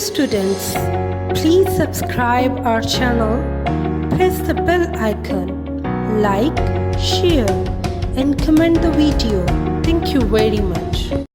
Students, please subscribe our channel, press the bell icon, like, share and comment the video. Thank you very much.